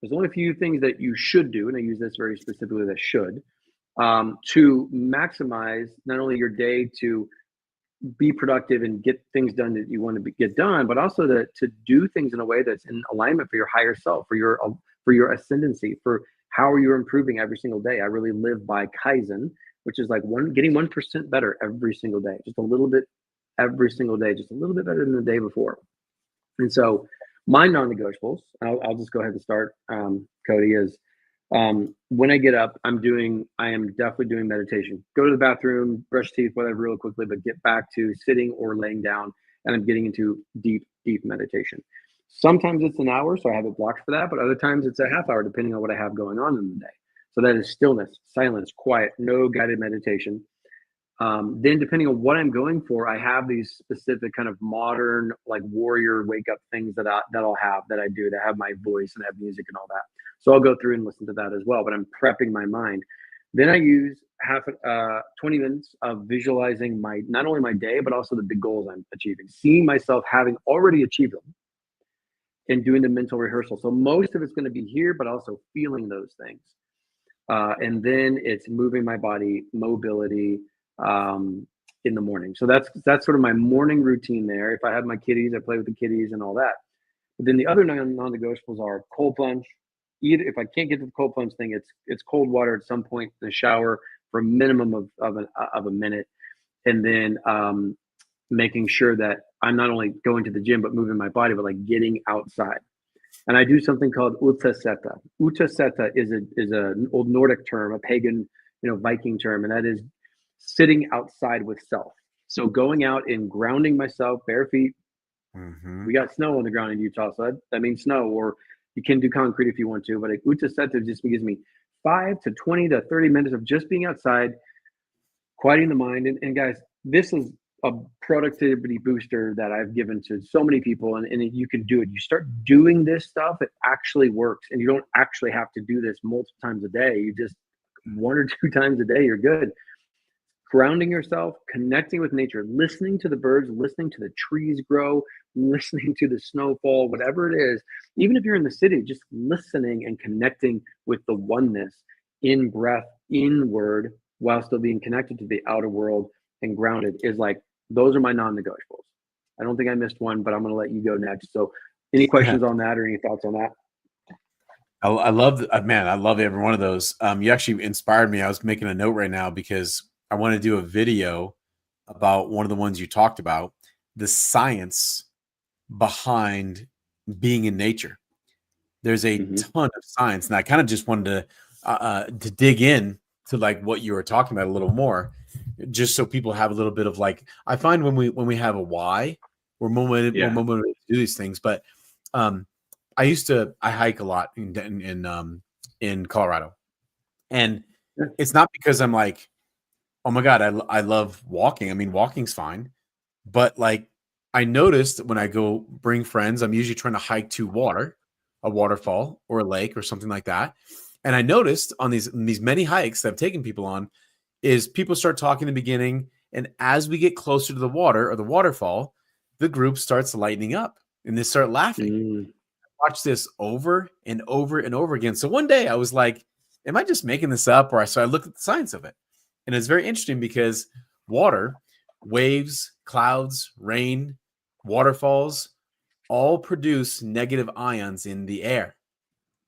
Speaker 1: There's only a few things that you should do, and I use this very specifically, that should, to maximize not only your day to be productive and get things done that you want to get done, but also to do things in a way that's in alignment for your higher self, for your ascendancy, for how you're improving every single day. I really live by Kaizen, which is like getting 1% better every single day, just a little bit every single day, just a little bit better than the day before. And so my non-negotiables, I'll just go ahead and start, Cody, is when I get up, I am definitely doing meditation. Go to the bathroom, brush teeth, whatever, real quickly, but get back to sitting or laying down, and I'm getting into deep meditation. Sometimes it's an hour, so I have it blocked for that, but other times it's a half hour, depending on what I have going on in the day. So that is stillness, silence, quiet, no guided meditation. Then depending on what I'm going for, I have these specific kind of modern, like warrior wake up things that I'll have, that I do, to have my voice and have music and all that. So I'll go through and listen to that as well, but I'm prepping my mind. Then I use 20 minutes of visualizing not only my day, but also the big goals I'm achieving, seeing myself having already achieved them, and doing the mental rehearsal. So most of it's going to be here, but also feeling those things. And then it's moving my body, mobility, in the morning. So that's sort of my morning routine there. If I have my kitties, I play with the kitties and all that. But then the other non-negotiables are cold plunge. Either, if I can't get to the cold plunge thing, it's cold water at some point in the shower for a minimum of a minute, and then making sure that I'm not only going to the gym but moving my body, but like getting outside. And I do something called utaseta. Utaseta is an old Nordic term, a pagan, Viking term, and that is sitting outside with self. So going out and grounding myself, bare feet. Mm-hmm. We got snow on the ground in Utah, so that means snow, or you can do concrete if you want to. But utaseta just gives me 5 to 20 to 30 minutes of just being outside, quieting the mind. And guys, this is a productivity booster that I've given to so many people, and you can do it. You start doing this stuff, it actually works, and you don't actually have to do this multiple times a day. You just 1 or 2 times a day, you're good. grounding yourself, connecting with nature, listening to the birds, listening to the trees grow, listening to the snowfall, whatever it is, even if you're in the city, just listening and connecting with the oneness in breath, inward, while still being connected to the outer world and grounded is like, those are my non-negotiables. I don't think I missed one, but I'm going to let you go next. So, any questions on that or any thoughts on that?
Speaker 2: I love, man, I love every one of those. You actually inspired me. I was making a note right now because I want to do a video about one of the ones you talked about, the science behind being in nature. There's a ton of science, and I kind of just wanted to dig in to like what you were talking about a little more, just so people have a little bit of like, I find when we have a why, we're more motivated to do these things. But I hike a lot in Colorado, and it's not because I'm like, oh my God, I love walking. I mean, walking's fine, but like I noticed when I go bring friends, I'm usually trying to hike to water, a waterfall or a lake or something like that. And I noticed on these many hikes that I've taken people on is people start talking in the beginning. And as we get closer to the water or the waterfall, the group starts lightening up and they start laughing. Watch this over and over and over again. So one day I was like, am I just making this up? So I looked at the science of it. And it's very interesting because water, waves, clouds, rain, waterfalls all produce negative ions in the air.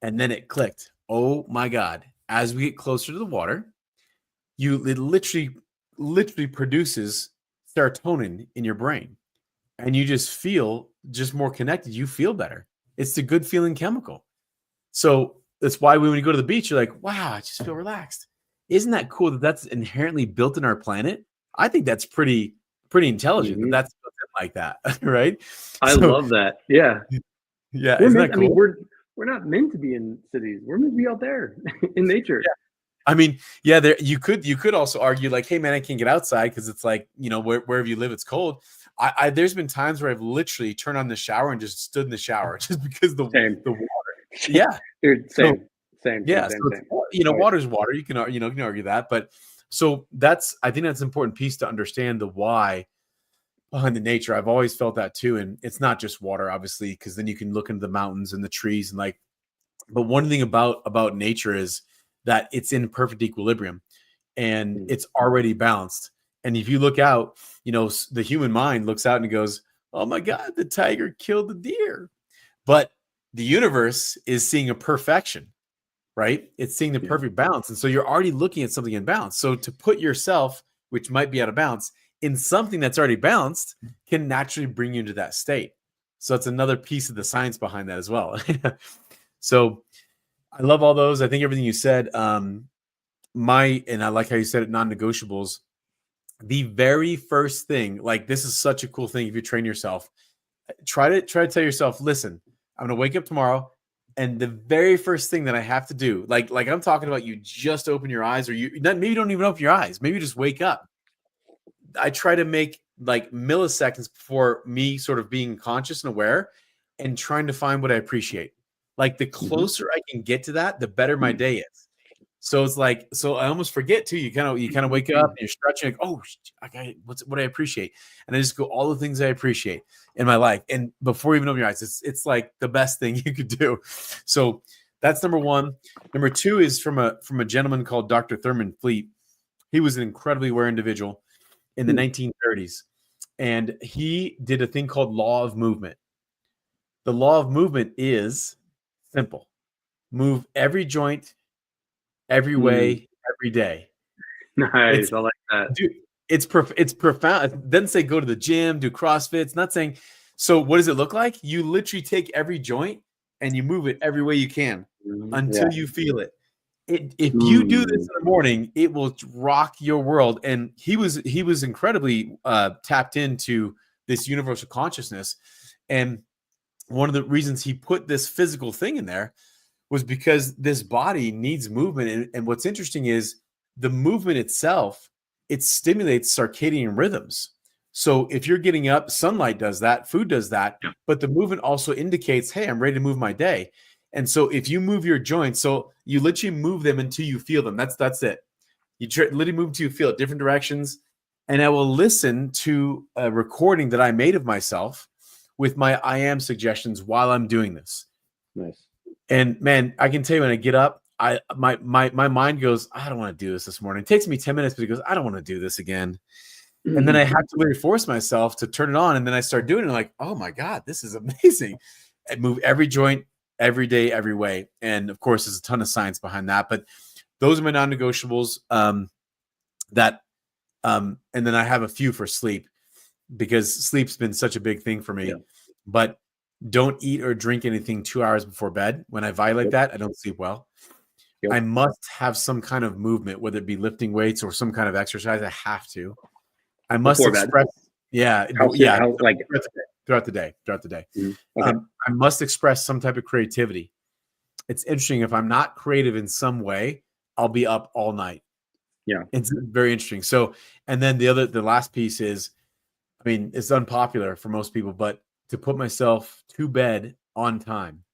Speaker 2: And then it clicked. Oh my God. As we get closer to the water, it literally produces serotonin in your brain. And you just feel just more connected. You feel better. It's the good feeling chemical. So that's why when you go to the beach, you're like, wow, I just feel relaxed. Isn't that cool that that's inherently built in our planet? I think that's pretty intelligent that that's built in like that, right?
Speaker 1: I love that. Yeah.
Speaker 2: Yeah. Isn't that cool?
Speaker 1: I mean, we're not meant to be in cities. We're meant to be out there in nature.
Speaker 2: Yeah. I mean, yeah, you could also argue like, hey man, I can't get outside because it's like, wherever you live, it's cold. There's been times where I've literally turned on the shower and just stood in the shower just because the water. Yeah.
Speaker 1: Same.
Speaker 2: Yeah. Water's water. You can argue that, but so I think that's an important piece to understand the why behind the nature. I've always felt that too. And it's not just water, obviously, because then you can look into the mountains and the trees but one thing about nature is that it's in perfect equilibrium and it's already balanced. And if you look out, the human mind looks out and it goes, oh my God, the tiger killed the deer. But the universe is seeing a perfection, right? It's seeing the perfect balance. And so you're already looking at something in balance. So to put yourself, which might be out of balance, in something that's already balanced can naturally bring you into that state. So it's another piece of the science behind that as well. So I love all those. I think everything you said, and I like how you said it, non-negotiables. The very first thing, like this is such a cool thing. If you train yourself, try to tell yourself, listen, I'm going to wake up tomorrow. And the very first thing that I have to do, like I'm talking about, you just open your eyes, or maybe you don't even open your eyes. Maybe you just wake up. I try to make like milliseconds before me sort of being conscious and aware and trying to find what I appreciate. Like the closer I can get to that, the better my day is. So it's like, so I almost forget too. You kind of wake up and you're stretching, like, oh, what I appreciate. And I just go all the things I appreciate in my life. And before you even open your eyes, it's like the best thing you could do. So that's number one. Number two is from a gentleman called Dr. Thurman Fleet. He was an incredibly aware individual in the 1930s. And he did a thing called law of movement. The law of movement is simple. Move every joint, every way, every day.
Speaker 1: Nice. I like that.
Speaker 2: Dude, it's profound. It doesn't say go to the gym, do CrossFit. It's not saying. So what does it look like? You literally take every joint and you move it every way you can until you feel it. If you do this in the morning, it will rock your world. And he was incredibly tapped into this universal consciousness. And one of the reasons he put this physical thing in there was because this body needs movement. And what's interesting is the movement itself, it stimulates circadian rhythms. So if you're getting up, sunlight does that, food does that, but the movement also indicates, hey, I'm ready to move my day. And so if you move your joints, so you literally move them until you feel them. That's it. literally move to feel at different directions. And I will listen to a recording that I made of myself with my I am suggestions while I'm doing this.
Speaker 1: Nice.
Speaker 2: And man, I can tell you when I get up, my mind goes, I don't want to do this morning. It takes me 10 minutes, but it goes, I don't want to do this again. And then I have to really force myself to turn it on. And then I start doing it. Like, oh my God, this is amazing. I move every joint, every day, every way. And of course, there's a ton of science behind that. But those are my non-negotiables. And then I have a few for sleep, because sleep's been such a big thing for me. Yeah. But don't eat or drink anything 2 hours before bed. When I violate that, I don't sleep well. Yep. I must have some kind of movement, whether it be lifting weights or some kind of exercise. I have to. I must express. Yeah. Throughout the day. Mm-hmm. Okay. I must express some type of creativity. It's interesting. If I'm not creative in some way, I'll be up all night.
Speaker 1: Yeah.
Speaker 2: It's very interesting. So, and then the last piece is, I mean, it's unpopular for most people, but to put myself to bed on time.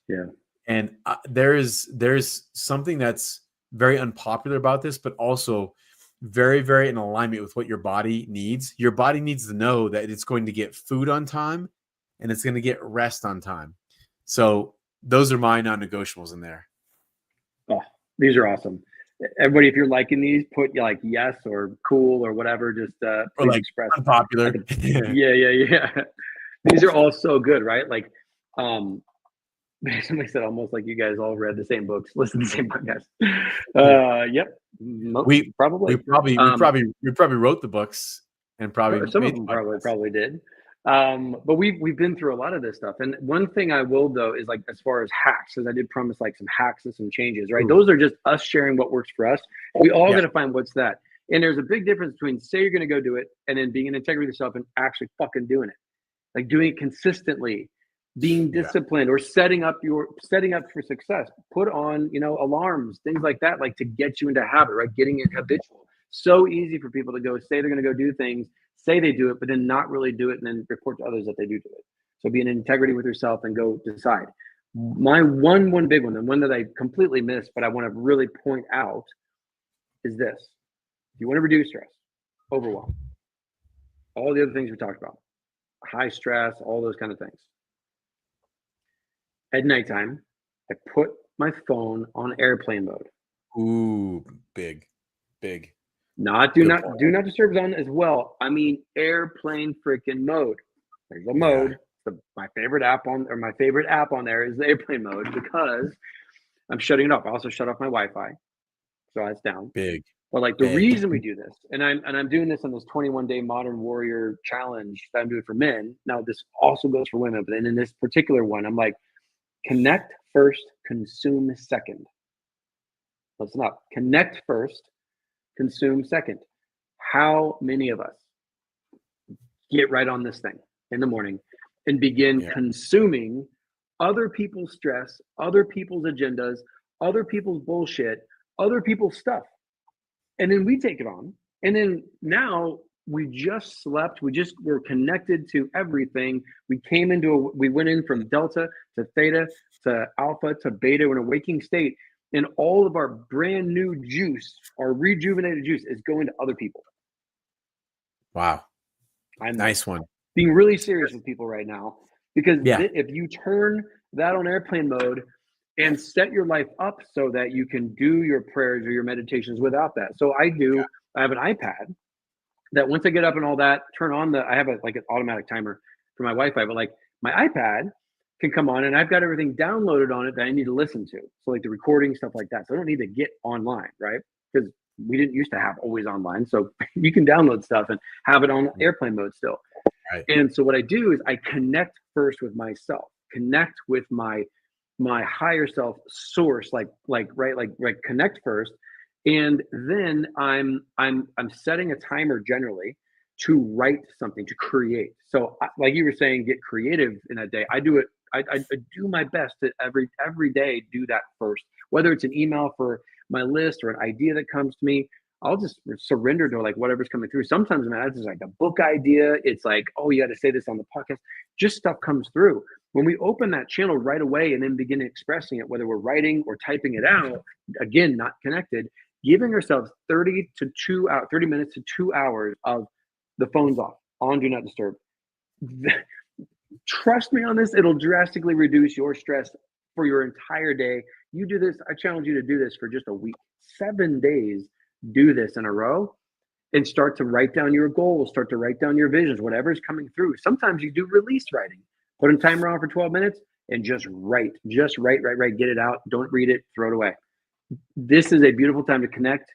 Speaker 1: Yeah.
Speaker 2: And there's something that's very unpopular about this, but also very, very in alignment with what your body needs. Your body needs to know that it's going to get food on time and it's going to get rest on time. So those are my non-negotiables in there.
Speaker 1: Oh, these are awesome. Everybody, if you're liking these, put like yes or cool or whatever. Just
Speaker 2: or like express unpopular.
Speaker 1: Yeah. These are all so good, right? Like, somebody said almost like you guys all read the same books, listen to the same podcast. Yep.
Speaker 2: We probably wrote the books, and probably
Speaker 1: some of them probably did. But we've been through a lot of this stuff. And one thing I will, though, is like, as far as hacks, because I did promise like some hacks and some changes, right? Ooh. Those are just us sharing what works for us. We all got to find what's that. And there's a big difference between say you're going to go do it and then being in integrity with yourself and actually fucking doing it. Like doing it consistently, being disciplined, or setting up for success. Put on, alarms, things like that, like to get you into habit, right? Getting it habitual. So easy for people to go say they're going to go do things, say they do it, but then not really do it, and then report to others that they do it. So be in integrity with yourself and go decide. My one big one, and one that I completely missed, but I want to really point out, is this. If you want to reduce stress, overwhelm, all the other things we talked about, high stress, all those kind of things. At nighttime, I put my phone on airplane mode.
Speaker 2: Ooh, big.
Speaker 1: Do not disturb on as well. I mean, airplane freaking mode. There's a mode. My favorite app on there is the airplane mode, because I'm shutting it off. I also shut off my Wi-Fi, so that's down.
Speaker 2: Big.
Speaker 1: But like the reason we do this, and I'm doing this on this 21-day Modern Warrior challenge that I'm doing for men. Now this also goes for women, but then in this particular one, I'm like, connect first, consume second. Listen up. Connect first, consume second. How many of us get right on this thing in the morning and begin consuming other people's stress, other people's agendas, other people's bullshit, other people's stuff? And then we take it on. And then now we just slept. We just were connected to everything. We went in from delta to theta to alpha to beta in a waking state. And all of our brand new juice, our rejuvenated juice, is going to other people.
Speaker 2: Wow. Nice one.
Speaker 1: Being really serious with people right now, because if you turn that on airplane mode and set your life up so that you can do your prayers or your meditations without that. So I have an iPad that once I get up and all that, turn on I have an automatic timer for my Wi-Fi, but like my iPad can come on and I've got everything downloaded on it that I need to listen to. So like the recording, stuff like that. So I don't need to get online, right? Because we didn't used to have always online. So you can download stuff and have it on airplane mode still. Right. And so what I do is I connect first with myself, connect with my higher self source, like connect first. And then I'm setting a timer generally to write something, to create. So like you were saying, get creative in that day. I do it. I do my best to every day do that first, whether it's an email for my list or an idea that comes to me. I'll just surrender to like whatever's coming through. Sometimes, man, it's like a book idea. It's like, oh, you got to say this on the podcast. Just stuff comes through. When we open that channel right away and then begin expressing it, whether we're writing or typing it out, again, not connected, giving ourselves 30 minutes to 2 hours of the phones off, on do not disturb. Trust me on this, it'll drastically reduce your stress for your entire day. You do this, I challenge you to do this for just a week, 7 days, do this in a row and start to write down your goals, start to write down your visions, whatever's coming through. Sometimes you do release writing, put a timer on for 12 minutes and just write, get it out. Don't read it, throw it away. This is a beautiful time to connect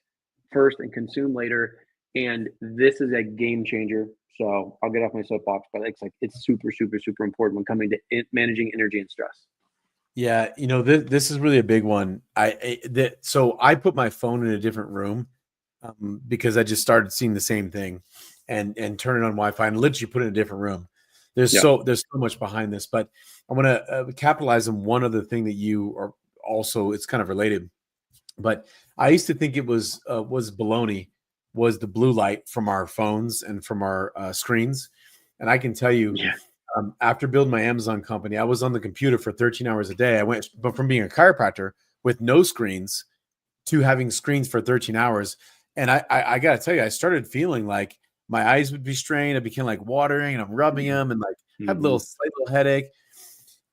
Speaker 1: first and consume later. And this is a game changer. So I'll get off my soapbox, but it's super, super, super important when coming to managing energy and stress.
Speaker 2: Yeah, this is really a big one. So I put my phone in a different room because I just started seeing the same thing, and turn it on Wi-Fi and literally put it in a different room. There's so much behind this, but I want to capitalize on one other thing that you are also. It's kind of related, but I used to think it was baloney. Was the blue light from our phones and from our screens. And I can tell you, after building my Amazon company, I was on the computer for 13 hours a day. I went from being a chiropractor with no screens to having screens for 13 hours. And I got to tell you, I started feeling like my eyes would be strained. I became like watering and I'm rubbing them and had a slight little headache.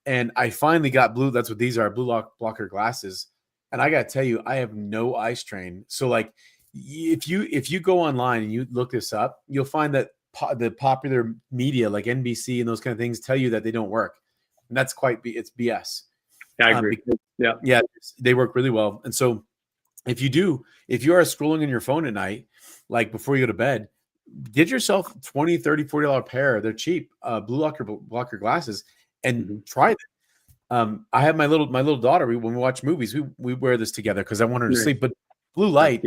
Speaker 2: And I finally got that's what these are, blue blocker glasses. And I got to tell you, I have no eye strain. So if you go online and you look this up, you'll find that the popular media like NBC and those kind of things tell you that they don't work, and that's it's BS.
Speaker 1: I agree.
Speaker 2: Yeah, they work really well. And so if you are scrolling on your phone at night, like before you go to bed, get yourself $20, $30, $40 pair. They're cheap, blue blocker glasses, and try them. I have my little daughter. When we watch movies, we wear this together because I want her to sleep. But blue light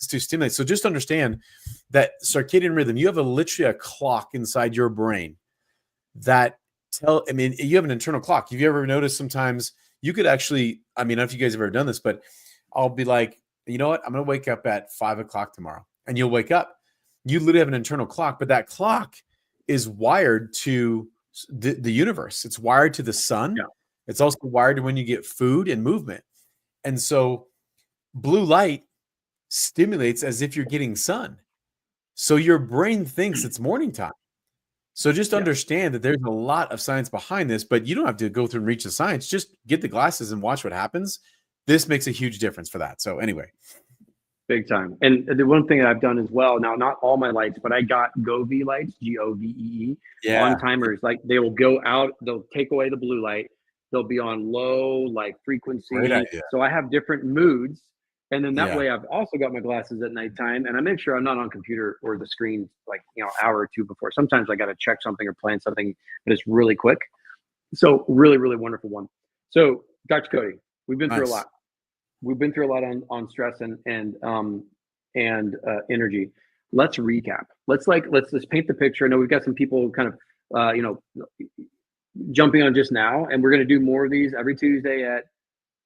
Speaker 2: to stimulate. So just understand that circadian rhythm, you have literally a clock inside your brain that you have an internal clock. Have you ever noticed sometimes you could actually, I don't know if you guys have ever done this, but I'll be like, you know what? I'm going to wake up at 5:00 tomorrow, and you'll wake up. You literally have an internal clock, but that clock is wired to the universe. It's wired to the sun. Yeah. It's also wired to when you get food and movement. And so blue light stimulates as if you're getting sun. So your brain thinks it's morning time. So just understand that there's a lot of science behind this, but you don't have to go through and reach the science. Just get the glasses and watch what happens. This makes a huge difference for that. So anyway.
Speaker 1: Big time. And the one thing that I've done as well, now not all my lights, but I got Govee lights, Govee, on timers. Like they will go out, they'll take away the blue light. They'll be on low frequency. So I have different moods. And then that way I've also got my glasses at nighttime, and I make sure I'm not on computer or the screen an hour or two before. Sometimes I got to check something or plan something, but it's really quick. So really, really wonderful one. So Dr. Cody, we've been through a lot. We've been through a lot on stress and energy. Let's recap. Let's paint the picture. I know we've got some people kind of jumping on just now, and we're going to do more of these every Tuesday at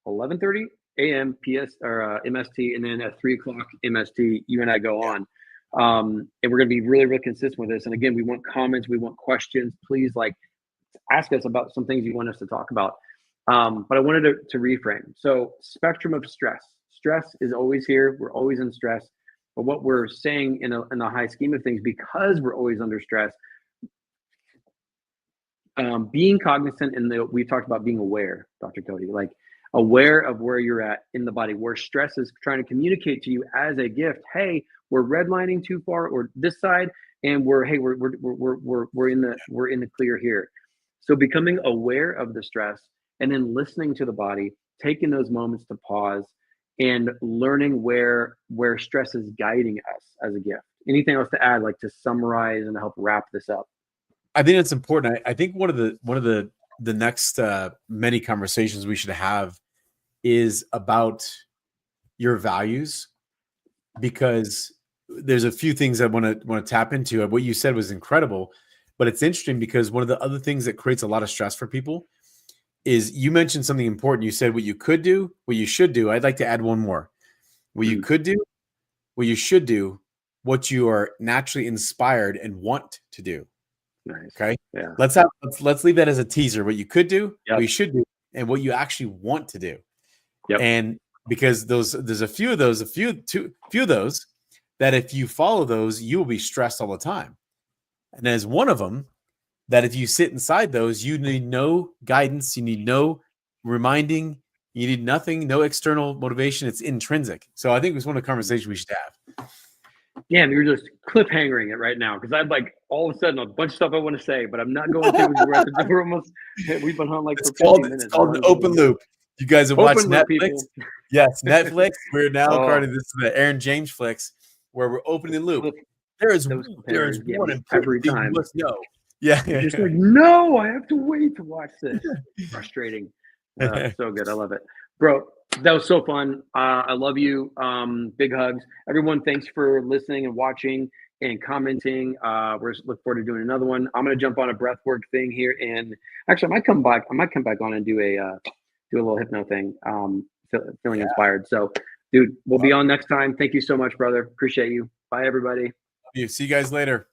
Speaker 1: 11:30 a.m. PS or MST, and then at 3:00 MST, you and I go on, and we're going to be really, really consistent with this. And again, we want comments, we want questions. Please ask us about some things you want us to talk about. But I wanted to reframe. So spectrum of stress. Stress is always here. We're always in stress. But what we're saying in the high scheme of things, because we're always under stress, being cognizant, and we talked about being aware, Dr. Cody, aware of where you're at in the body, where stress is trying to communicate to you as a gift. Hey, we're redlining too far, or this side, and we're in the clear here. So becoming aware of the stress, and then listening to the body, taking those moments to pause, and learning where stress is guiding us as a gift. Anything else to add, to summarize and help wrap this up?
Speaker 2: I think it's important. I think one of the next many conversations we should have is about your values, because there's a few things I want to tap into. What you said was incredible, but it's interesting because one of the other things that creates a lot of stress for people is you mentioned something important. You said what you could do, what you should do. I'd like to add one more. What you could do, what you should do, what you are naturally inspired and want to do.
Speaker 1: Nice.
Speaker 2: Okay.
Speaker 1: Yeah.
Speaker 2: Let's leave that as a teaser. What you could do, what you should do, and what you actually want to do.
Speaker 1: Yep.
Speaker 2: And because there's a few of those that if you follow those, you will be stressed all the time. And there's one of them that if you sit inside those, you need no guidance, you need no reminding, you need nothing, no external motivation. It's intrinsic. So I think it's one of the conversations we should have.
Speaker 1: Yeah, and you're just cliffhangering it right now because I've like all of a sudden a bunch of stuff I want to say, but I'm not going to. We're at the door almost. We've been on like
Speaker 2: It's
Speaker 1: for 15 minutes.
Speaker 2: It's called an open loop. You guys have watched Netflix?
Speaker 1: People.
Speaker 2: Yes, Netflix. We're now part of this is the Aaron James flicks where we're opening loop. There is one important thing you must know. Yeah,
Speaker 1: you're just like, no, I have to wait to watch this. Frustrating. So good. I love it, bro. That was so fun. I love you. Big hugs. Everyone, thanks for listening and watching and commenting. We're looking forward to doing another one. I'm gonna jump on a breathwork thing here, and actually, I might come back on and do a little hypno thing. Feeling inspired. So, dude, we'll be on next time. Thank you so much, brother. Appreciate you. Bye, everybody.
Speaker 2: See you guys later.